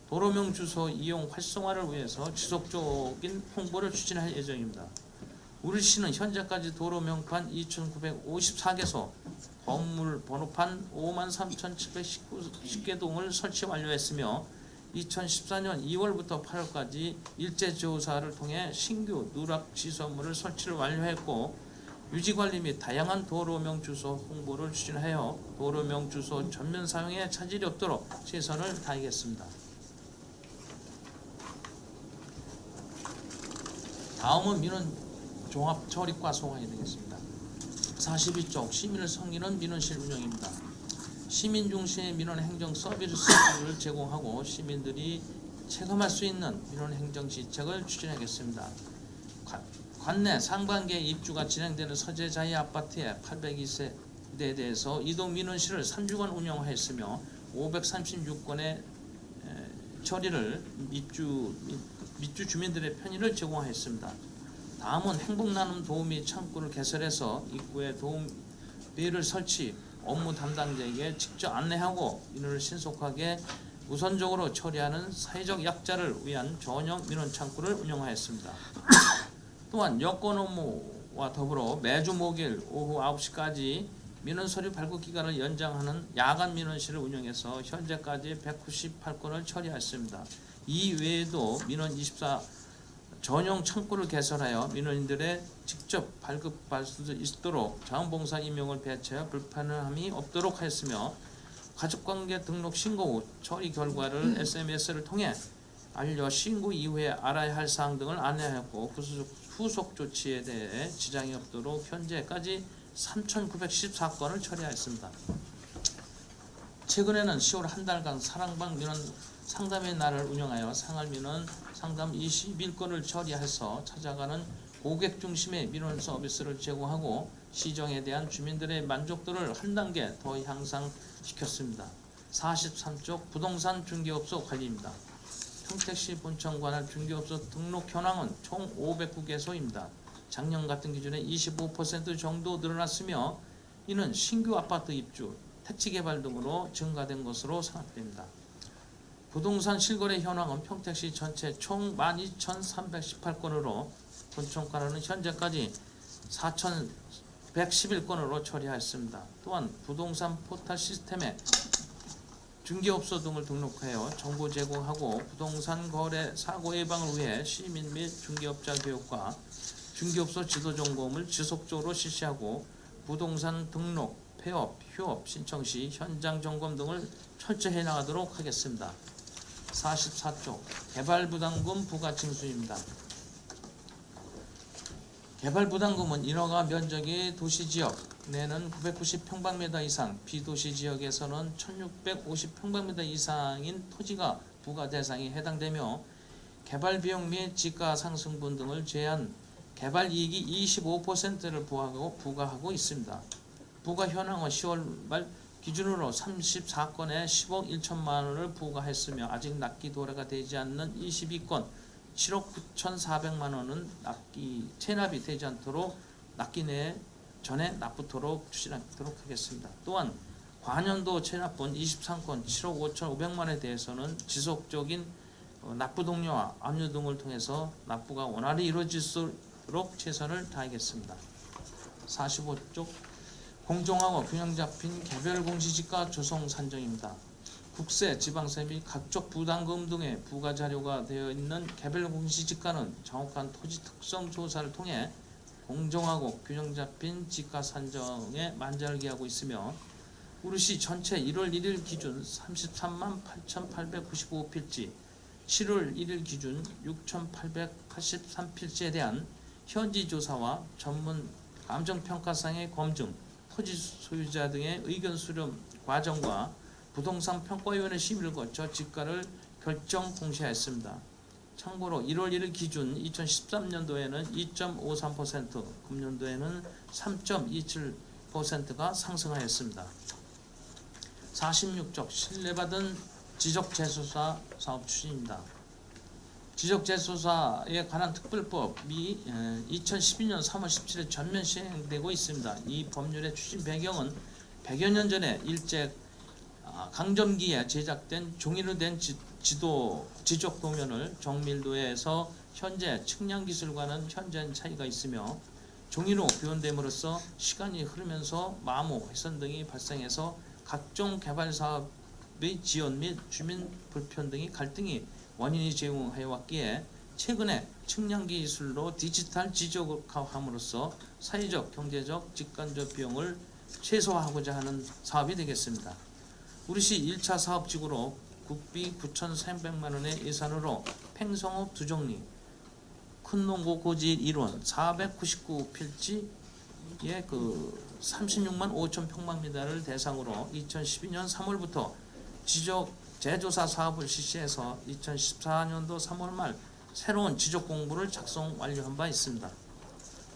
도로명 주소 이용 활성화를 위해서 지속적인 홍보를 추진할 예정입니다. 우리시는 현재까지 도로명판 2,954개소, 건물 번호판 53,710개 등을 설치 완료했으며 2014년 2월부터 8월까지 일제 조사를 통해 신규 누락 지소물을 설치를 완료했고 유지관리 및 다양한 도로명 주소 홍보를 추진하여 도로명 주소 전면 사용에 차질이 없도록 최선을 다하겠습니다. 다음은 민원 종합 처리과 소관이 되겠습니다. 42쪽 시민을 섬기는 민원실 운영입니다. 시민 중심의 민원 행정 서비스를 제공하고 시민들이 체감할 수 있는 민원 행정 지책을 추진하겠습니다. 관내 상반기에 입주가 진행되는 서재자의 아파트의 802세대에 대해서 이동 민원실을 3주간 운영하였으며 536건의 처리를 입주 주민들의 편의를 제공하였습니다. 다음은 행복나눔 도우미 창구를 개설해서 입구에 도우미를 설치, 업무 담당자에게 직접 안내하고 민원을 신속하게 우선적으로 처리하는 사회적 약자를 위한 전용 민원 창구를 운영하였습니다. 또한 여권 업무와 더불어 매주 목요일 오후 9시까지 민원 서류 발급 기간을 연장하는 야간 민원실을 운영해서 현재까지 198건을 처리했습니다. 이 외에도 민원24 전용 창구를 개설하여 민원인들의 직접 발급할 수 있도록 자원봉사 임용을 배치하여 불편함이 없도록 하였으며 가족관계 등록 신고 후 처리 결과를 SMS를 통해 알려 신고 이후에 알아야 할 사항 등을 안내하였고 후속 조치에 대해 지장이 없도록 현재까지 3,914건을 처리하였습니다. 최근에는 10월 한 달간 사랑방 민원 상담의 날을 운영하여 생활 민원 상담 21건을 처리해서 찾아가는 고객 중심의 민원 서비스를 제공하고 시정에 대한 주민들의 만족도를 한 단계 더 향상시켰습니다. 43쪽 부동산 중개업소 관리입니다. 평택시 본청 관할 중개업소 등록 현황은 총 509개소입니다. 작년 같은 기준에 25% 정도 늘어났으며 이는 신규 아파트 입주, 택지 개발 등으로 증가된 것으로 생각됩니다. 부동산 실거래 현황은 평택시 전체 총 12,318건으로 본청관할은 현재까지 4,111건으로 처리하였습니다. 또한 부동산 포털 시스템에 중개업소 등을 등록하여 정보 제공하고 부동산 거래 사고 예방을 위해 시민 및 중개업자 교육과 중개업소 지도 점검을 지속적으로 실시하고 부동산 등록, 폐업, 휴업 신청 시 현장 점검 등을 철저히 나가도록 하겠습니다. 44쪽 개발부담금 부과 징수입니다. 개발부담금은 인허가 면적이 도시지역 내는 990평방미터 이상, 비도시 지역에서는 1650평방미터 이상인 토지가 부과 대상에 해당되며 개발비용 및 지가 상승분 등을 제한 개발이익이 25%를 부과하고 있습니다. 부과 현황은 10월 말 기준으로 34건에 10억 1천만 원을 부과했으며 아직 납기 도래가 되지 않는 22건 7억 9,400만 원은 체납이 되지 않도록 납기 전에 납부토록 추진하도록 하겠습니다. 또한 관연도 체납분 23건 7억 5,500만 원에 대해서는 지속적인 납부 동료와 압류 등을 통해서 납부가 원활히 이루어질수록 최선을 다하겠습니다. 45쪽 공정하고 균형 잡힌 개별 공시지가 조성 산정입니다. 국세, 지방세 및 각종 부담금 등의 부과 자료가 되어 있는 개별 공시지가는 정확한 토지 특성 조사를 통해 공정하고 균형 잡힌 지가 산정에 만전을 기하고 있으며 우리시 전체 1월 1일 기준 33만 8,895필지, 7월 1일 기준 6,883필지에 대한 현지 조사와 전문 감정평가상의 검증, 토지 소유자 등의 의견 수렴 과정과 부동산 평가위원회 심의를 거쳐 지가를 결정 공시하였습니다. 참고로 1월 1일 기준 2013년도에는 2.53%, 금년도에는 3.27%가 상승하였습니다. 46쪽 신뢰받은 지적재소사 사업 추진입니다. 지적재소사에 관한 특별법이 2012년 3월 17일 전면 시행되고 있습니다. 이 법률의 추진 배경은 100여 년 전에 일제 강점기에 제작된 종이로 된 지적 도면을 정밀도에서 현재 측량 기술과는 현저한 차이가 있으며 종이로 표현됨으로써 시간이 흐르면서 마모, 훼손 등이 발생해서 각종 개발 사업의 지연 및 주민 불편 등의 갈등이 원인이 제공하여 왔기에 최근에 측량기 기술로 디지털 지적화함으로써 사회적, 경제적, 직간접 비용을 최소화하고자 하는 사업이 되겠습니다. 우리시 1차 사업지구로 국비 9,300만 원의 예산으로 팽성읍 두정리, 큰농고 고지 1원 499필지의 36만 5천 평방미터를 대상으로 2012년 3월부터 지적 재조사 사업을 실시해서 2014년도 3월 말 새로운 지적 공부를 작성 완료한 바 있습니다.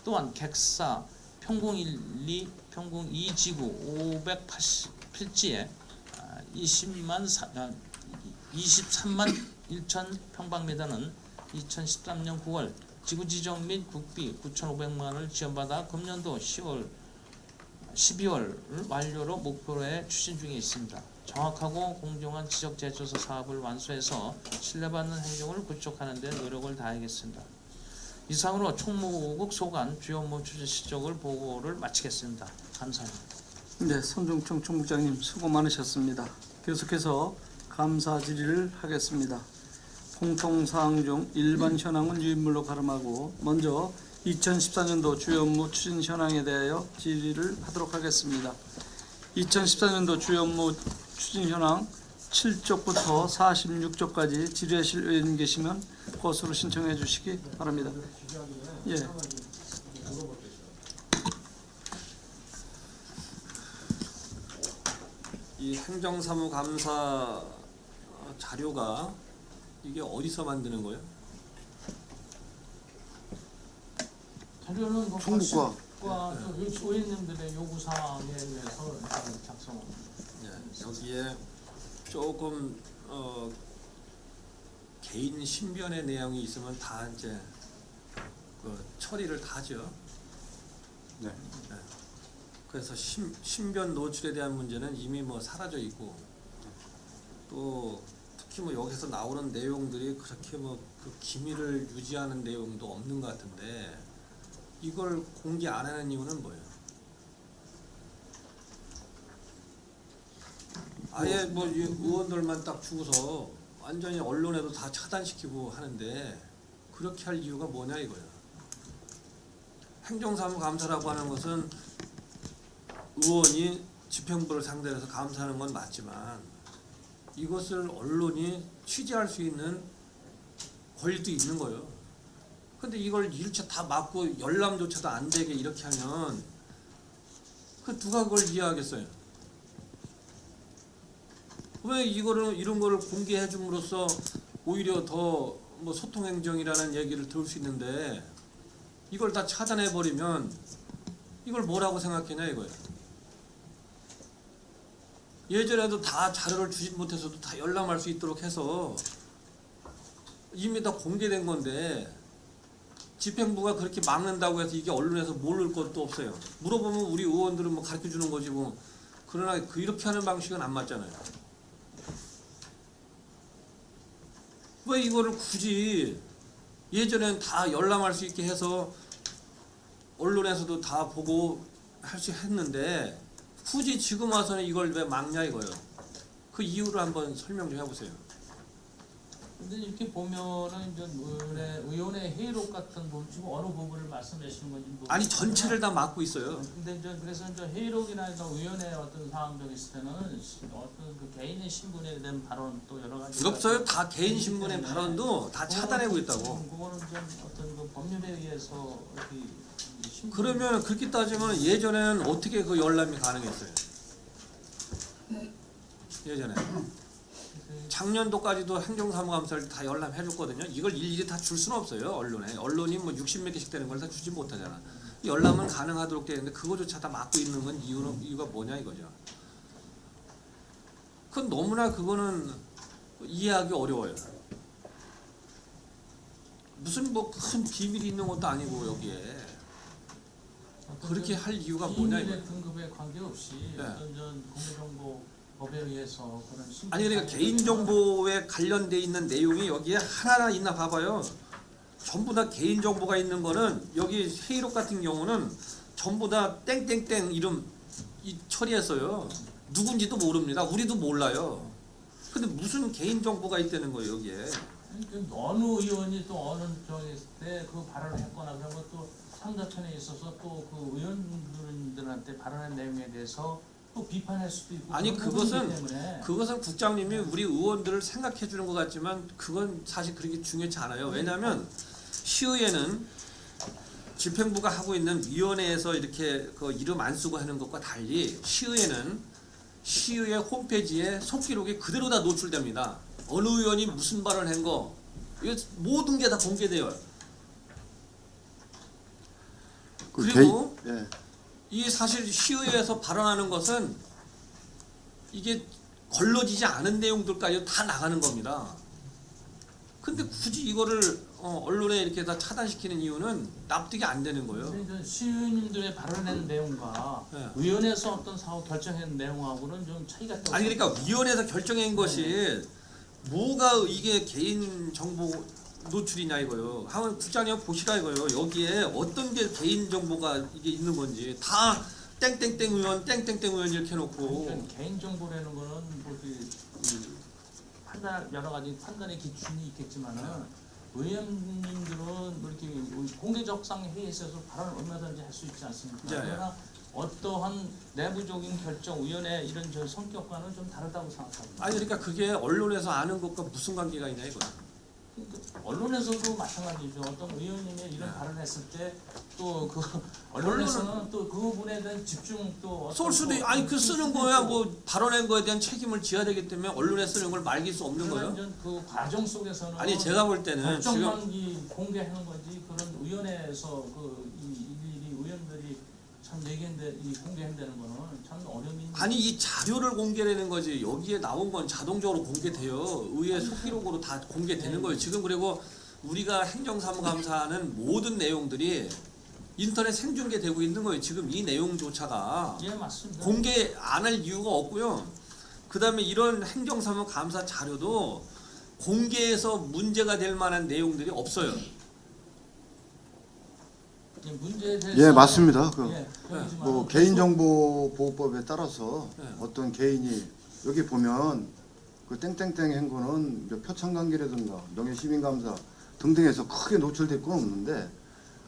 또한 객사 평공 1, 2, 평공 2지구 580필지에 23만 1천 평방미터는 2013년 9월 지구 지정 및 국비 9,500만 원을 지원받아 금년도 12월 완료로 목표로에 추진 중에 있습니다. 정확하고 공정한 지적 재조사 사업을 완수해서 신뢰받는 행정을 구축하는 데 노력을 다하겠습니다. 이상으로 총무국 소관 주요 업무 추진 실적을 보고를 마치겠습니다. 감사합니다. 네, 손중청 총무장님 수고 많으셨습니다. 계속해서 감사 질의를 하겠습니다. 공통사항 중 일반 현황은 유인물로 가름하고 먼저 2014년도 주요 업무 추진 현황에 대하여 질의를 하도록 하겠습니다. 2014년도 주요 업무 추진 현황 7쪽부터 46쪽까지 질의하실 의원 계시면 것으로 신청해 주시기 바랍니다. 예. 이 행정사무감사 자료가 이게 어디서 만드는 거예요? 자료는 총무과. 의원님들의 요구 사항에 의해서 작성합니다. 여기에 조금 개인 신변의 내용이 있으면 다 이제 처리를 다 하죠. 네. 그래서 신변 노출에 대한 문제는 이미 사라져 있고, 또 특히 여기서 나오는 내용들이 그렇게 그 기밀을 유지하는 내용도 없는 것 같은데, 이걸 공개 안 하는 이유는 뭐예요? 아예 이 의원들만 딱 주고서 완전히 언론에도 다 차단시키고 하는데, 그렇게 할 이유가 뭐냐 이거예요. 행정사무감사라고 하는 것은 의원이 집행부를 상대로 해서 감사하는 건 맞지만, 이것을 언론이 취재할 수 있는 권리도 있는 거예요. 근데 이걸 일체 다 막고 열람조차도 안 되게 이렇게 하면 누가 그걸 이해하겠어요? 왜 이런 거를 공개해 줌으로써 오히려 더 소통행정이라는 얘기를 들을 수 있는데, 이걸 다 차단해 버리면 이걸 뭐라고 생각하냐 이거예요. 예전에도 다 자료를 주지 못해서도 다 열람할 수 있도록 해서 이미 다 공개된 건데, 집행부가 그렇게 막는다고 해서 이게 언론에서 모를 것도 없어요. 물어보면 우리 의원들은 가르쳐 주는 거지 그러나 이렇게 하는 방식은 안 맞잖아요. 왜 이거를 굳이 예전엔 다 열람할 수 있게 해서 언론에서도 다 보고 할 수 했는데, 굳이 지금 와서는 이걸 왜 막냐 이거예요. 그 이유를 한번 설명 좀 해보세요. 근데 이렇게 보면은 이제 의원의 회의록 같은 부분, 지금 어느 부분을 말씀하시는 건지 아니 전체를 다 막고 있어요. 근데 이제 그래서 이제 회의록이나 의원의 어떤 사항들 있을 때는 어떤 그 개인의 신분에 대한 발언 또 여러 가지 없어요. 다 개인 신분의 발언도 다 차단하고 있다고. 그거는 좀 어떤 그 법률에 의해서 그러면 그렇게 따지면 예전에는 어떻게 그 열람이 가능했어요? 예전에 작년도까지도 행정사무감사를 다 열람해줬거든요. 이걸 일일이 다 줄 수는 없어요. 언론이 60몇 개씩 되는 걸 다 주지 못하잖아. 열람은 가능하도록 되어 있는데 그거조차 다 막고 있는 건 이유가 뭐냐 이거죠. 그건 너무나 그거는 이해하기 어려워요. 무슨 큰 비밀이 있는 것도 아니고 여기에 그렇게 할 이유가 뭐냐 이거. 등급에 관계없이 네. 어떤 공개정보 법에 의해서 그런 아니 그러니까 개인정보에 관련돼 있는 내용이 여기에 하나하나 있나 봐봐요. 전부 다 개인정보가 있는 거는 여기 회의록 같은 경우는 전부 다 땡땡땡 이름 처리했어요. 누군지도 모릅니다. 우리도 몰라요. 근데 무슨 개인정보가 있다는 거예요 여기에. 어느 의원이 또 어느 저기 때그 발언을 했거나 그런 것도 상대편에 있어서 또 그 의원들한테 발언한 내용에 대해서 또 비판할 수도 있고. 아니, 그런 부분이기 그것은 때문에 그것은 국장님이 우리 의원들을 생각해 주는 것 같지만 그건 사실 그렇게 중요치 않아요. 왜냐하면 시의회는 집행부가 하고 있는 위원회에서 이렇게 그 이름 안 쓰고 하는 것과 달리 시의회는 시의회 홈페이지에 속기록이 그대로 다 노출됩니다. 어느 의원이 무슨 발언한 거 이거 모든 게 다 공개돼요. 그리고 예. 이 사실 시의회에서 발언하는 것은 이게 걸러지지 않은 내용들까지 다 나가는 겁니다. 근데 굳이 이거를 언론에 이렇게 다 차단시키는 이유는 납득이 안 되는 거예요. 근데 이제 시의원님들의 발언한 내용과 네. 위원회에서 어떤 사고 결정한 내용하고는 좀 차이가 있다고. 아니 그러니까 위원회에서 결정한 것이 뭐가 이게 개인 정보 노출이냐 이거요. 한번 국장님 보시라 이거요. 여기에 어떤 게 개인 정보가 이게 있는 건지 다 땡땡땡 의원 땡땡땡 의원 이렇게 해놓고 그러니까 개인 정보라는 거는 뭐그 판단 여러 가지 판단의 기준이 있겠지만은 의원님들은 뭐 이렇게 공개적상 회의에서 발언을 얼마든지 할 수 있지 않습니까? 예, 예. 그러나 어떠한 내부적인 결정, 위원회 이런 저 성격과는 좀 다르다고 생각합니다. 아니 그러니까 그게 언론에서 아는 것과 무슨 관계가 있냐 이거. 그러니까 언론에서도 마찬가지죠. 어떤 의원님이 이런 네. 발언했을 때 또 그 언론에서는 또 그 부분에 대한 집중 또 어떤 쏠 수도 아니 그 쓰는 거야 뭐 발언한 거에 대한 책임을 져야 되기 때문에 언론에 쓰는 걸 말길 수 없는 거예요. 그런 그 과정 속에서는 아니 제가 볼 때는 지금 결정만 공개하는 거지 그런 위원회에서 그 일일이 의원들이 참 얘기한데 이 공개한다는 거는 참 어려움이. 아니 이 자료를 공개하는 거지 여기에 나온 건 자동적으로 공개돼요. 의회 속기록으로 다 공개되는 거예요. 지금 그리고 우리가 행정사무감사하는 모든 내용들이 인터넷 생중계되고 있는 거예요. 지금 이 내용조차가 예 맞습니다. 공개 안 할 이유가 없고요. 그다음에 이런 행정사무감사 자료도 공개해서 문제가 될 만한 내용들이 없어요. 예, 문제에 대해서 예, 맞습니다. 그 예, 그러지만은 뭐 개인정보보호법에 따라서 네. 어떤 개인이 여기 보면 그 땡땡땡 한 거는 이제 표창관계라든가 명예시민감사 등등에서 크게 노출될 건 없는데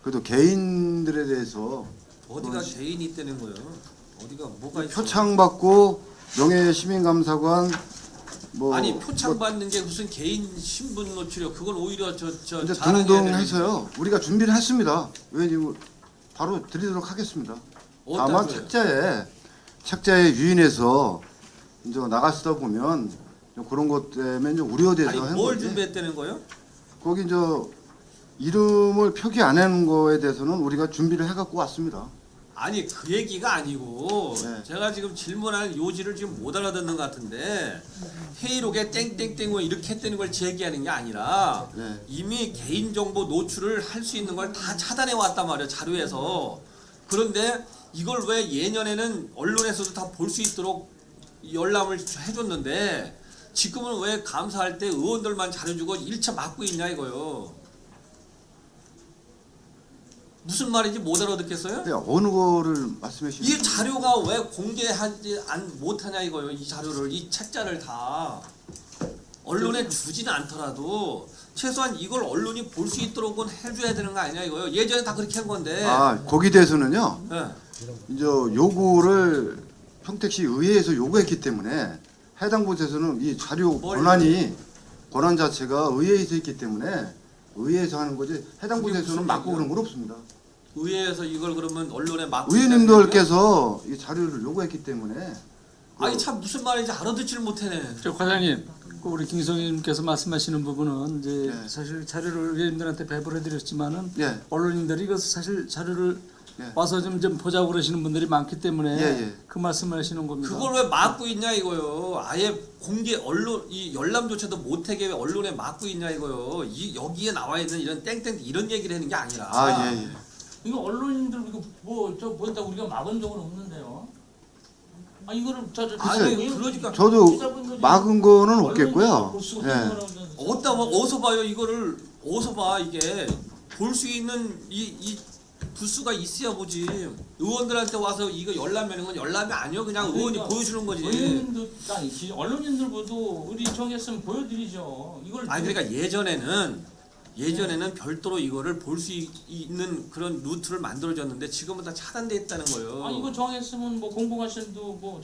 그래도 개인들에 대해서 어디가 개인이 있다는 거예요? 어디가 뭐가 있어? 표창 받고 명예시민감사관 뭐 아니 표창 받는 게 무슨 개인 신분 노출이요? 그걸 오히려 저 이제 자랑해야 등등 되는 해서요. 우리가 준비를 했습니다. 왜냐면 바로 드리도록 하겠습니다. 어디다 다만 줘요? 책자에 유인해서 이제 나가시다 보면 좀 그런 것 때문에 좀 우려돼서 아니 한 뭘 거지. 준비했다는 거예요? 거기 이제 이름을 표기 안 하는 거에 대해서는 우리가 준비를 해갖고 왔습니다. 아니 그 얘기가 아니고 네. 제가 지금 질문하는 요지를 지금 못 알아듣는 것 같은데 회의록에 땡땡땡을 이렇게 했다는 걸 제기하는 게 아니라 네. 이미 개인정보 노출을 할 수 있는 걸 다 차단해 왔단 말이에요 자료에서. 그런데 이걸 왜 예년에는 언론에서도 다 볼 수 있도록 열람을 해줬는데 지금은 왜 감사할 때 의원들만 잘해주고 1차 막고 있냐 이거요. 무슨 말인지 못 알아듣겠어요? 근데 어느 거를 말씀해 이 주시는 자료가 왜 공개하지 못하냐 이거요. 이 자료를 이 책자를 다 언론에 주지는 않더라도 최소한 이걸 언론이 볼 수 있도록은 해줘야 되는 거 아니냐 이거요. 예전에 다 그렇게 한 건데. 거기 대해서는요. 예. 이제 요구를 평택시 의회에서 요구했기 때문에 해당 곳에서는 이 자료 권한 자체가 의회에서 있기 때문에 의회에서 하는 거지 해당 그게 곳에서는 무슨 막고 얘기야? 그런 건 없습니다. 의회에서 이걸 그러면 언론에 막 의원님들께서 이 자료를 요구했기 때문에 아니 참 무슨 말인지 알아듣지를 못하네. 저 과장님, 그 우리 김성희님께서 말씀하시는 부분은 이제 네. 사실 자료를 의원님들한테 배부해드렸지만은 예, 언론인들이 그 사실 자료를 예. 와서 좀 보자고 그러시는 분들이 많기 때문에 예. 그 말씀을 하시는 겁니다. 그걸 왜 막고 있냐 이거요. 아예 공개 언론 이 열람조차도 못하게 왜 언론에 막고 있냐 이거요. 이 여기에 나와 있는 이런 땡땡 이런 얘기를 하는 게 아니라. 예. 이거 언론인들 이거 뭐저 보다 우리가 막은 적은 없는데요. 아 이거를 아니 그러니까 저도 막은 거는 없겠고요. 예. 어디다 어디서 봐요 이거를 어디서 봐 이게 볼 수 있는 이 부수가 있어야 보지. 의원들한테 와서 이거 열람하는 건 열람이 아니요. 그냥 의원이 그러니까 보여주는 거지. 의원님도 아니 언론인들보도 우리 정했으면 보여드리죠. 이걸 아니 그러니까 예전에는 별도로 이거를 볼 수 있는 그런 루트를 만들어줬는데 지금은 다 차단돼 있다는 거예요. 아 이거 정했으면 뭐 공공화실도 뭐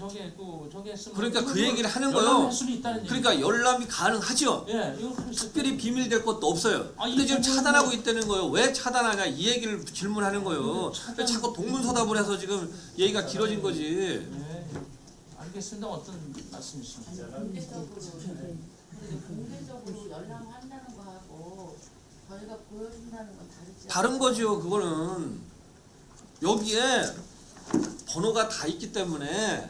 정했으면 그러니까 그 이거 얘기를 하는 거예요. 열람할 수도 있다는 얘기. 그러니까 열람이 가능하죠. 예, 이거 할 수- 특별히 비밀될 것도 없어요. 아, 근데 이 지금 부분은 차단하고 뭐- 있다는 거예요. 왜 차단하냐 이 얘기를 질문하는 거예요. 차단- 자꾸 동문서답을 해서 지금 얘기가 길어진 거지. 예, 알겠습니다. 어떤 말씀이십니까? 공개적으로 열람한다는 거하고 저희가 보여준다는 건 다르지 다른 거죠. 그거는 여기에 번호가 다 있기 때문에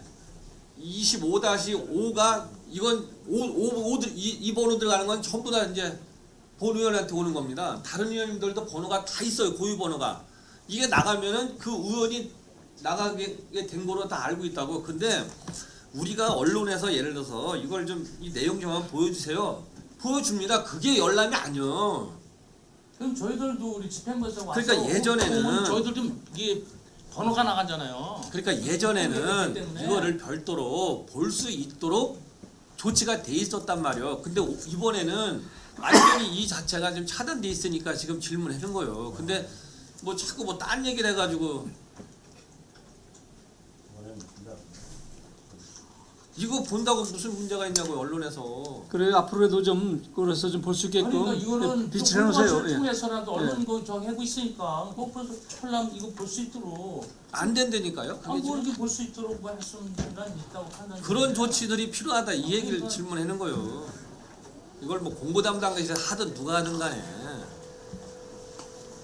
25-5가 이건 이 번호 들어가는 건 전부 다 이제 본의원한테 오는 겁니다. 다른 의원님들도 번호가 다 있어요. 고유 번호가. 이게 나가면은 그 의원이 나가게 된 거로 다 알고 있다고. 근데 우리가 언론에서 예를 들어서 이걸 좀 이 내용 좀 한번 보여주세요. 보여줍니다. 그게 열람이 아니요. 그럼 저희들도 우리 집행부에서 와서 그러니까 예전에는 보면 저희들 좀 이게 번호가 나가잖아요. 그러니까 그렇기 예전에는 때문에. 이거를 별도로 볼 수 있도록 조치가 돼 있었단 말이에요. 근데 이번에는 완전히 이 자체가 지금 차단돼 있으니까 지금 질문하는 거예요. 근데 뭐 자꾸 뭐 딴 얘기를 해가지고 이거 본다고 무슨 문제가 있냐고요, 언론에서. 그래 앞으로도 좀 그래서 좀 볼 수 있게끔 그러니까 이거는 빛을 해놓으세요. 를 예. 통해서라도 언론 거 정하고 있으니까 그거 촬람 이거 볼 수 있도록 안 된다니까요. 그게 뭐 지금. 이렇게 볼 수 있도록 뭐 할 수는 있다고 판단. 그런 조치들이 필요하다 이 얘기를 질문하는 거예요. 이걸 뭐 공보 담당에서 하든 누가 하든 간에.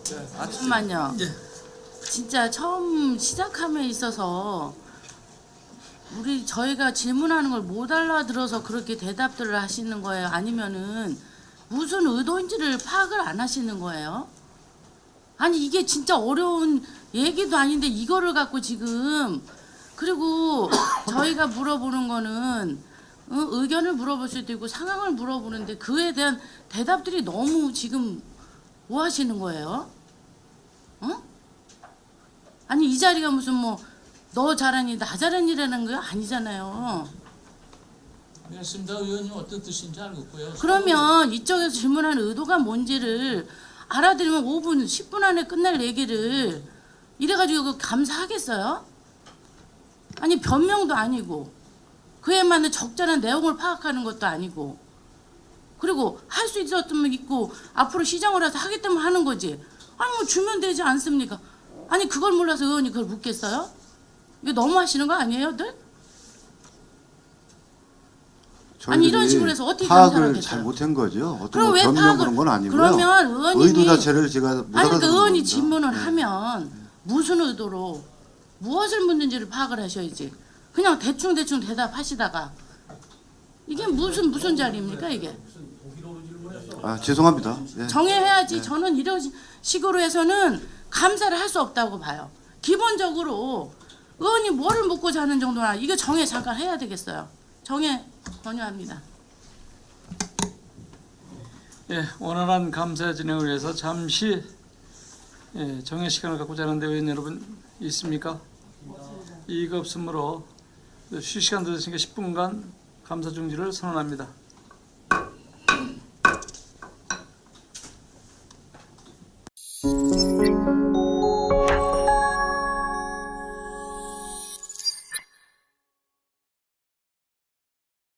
잠깐만요. 예. 진짜 처음 시작함에 있어서 저희가 질문하는 걸 못 알아들어서 그렇게 대답들을 하시는 거예요? 아니면은 무슨 의도인지를 파악을 안 하시는 거예요? 아니 이게 진짜 어려운 얘기도 아닌데 이거를 갖고 지금 그리고 저희가 물어보는 거는 의견을 물어볼 수도 있고 상황을 물어보는데 그에 대한 대답들이 너무 지금 뭐 하시는 거예요? 어? 아니 이 자리가 무슨 뭐 너 잘하니 나 잘하니라는 거 아니잖아요. 알겠습니다. 의원님 어떤 뜻인지 알겠고요. 그러면 이쪽에서 질문하는 의도가 뭔지를 알아들으면 5분, 10분 안에 끝날 얘기를 이래가지고 그거 감사하겠어요? 아니 변명도 아니고 그에 맞는 적절한 내용을 파악하는 것도 아니고 그리고 할 수 있었으면 있고 앞으로 시정을 해서 하겠다면 하는 거지. 아니 뭐 주면 되지 않습니까? 아니 그걸 몰라서 의원이 그걸 묻겠어요? 이거 너무 하시는 거 아니에요,들? 아니, 이런 식으로 해서 어떻게 파악을 감사하겠어요? 잘 못한 거죠. 어떤 그럼 뭐 왜 변명 파악을 그런 건 아니고요. 그러면 의원님이 의도 자체를 제가 못 아니 그러니까 알아듣는 의원이 겁니다. 질문을 하면 무슨 의도로 무엇을 묻는지를 파악을 하셔야지. 그냥 대충 대답하시다가 이게 무슨 자리입니까 이게? 아 죄송합니다. 예. 정해야지. 저는 이런 식으로 해서는 감사를 할 수 없다고 봐요. 기본적으로 의원이 뭐를 묻고자 하는 정도나 이거 정해 잠깐 해야 되겠어요. 정해 권유합니다. 예, 원활한 감사 진행을 위해서 잠시 정해 시간을 갖고자 하는데 의원 여러분 있습니까? 이의가 없으므로 쉬 시간 드렸으니까 10분간 감사 중지를 선언합니다.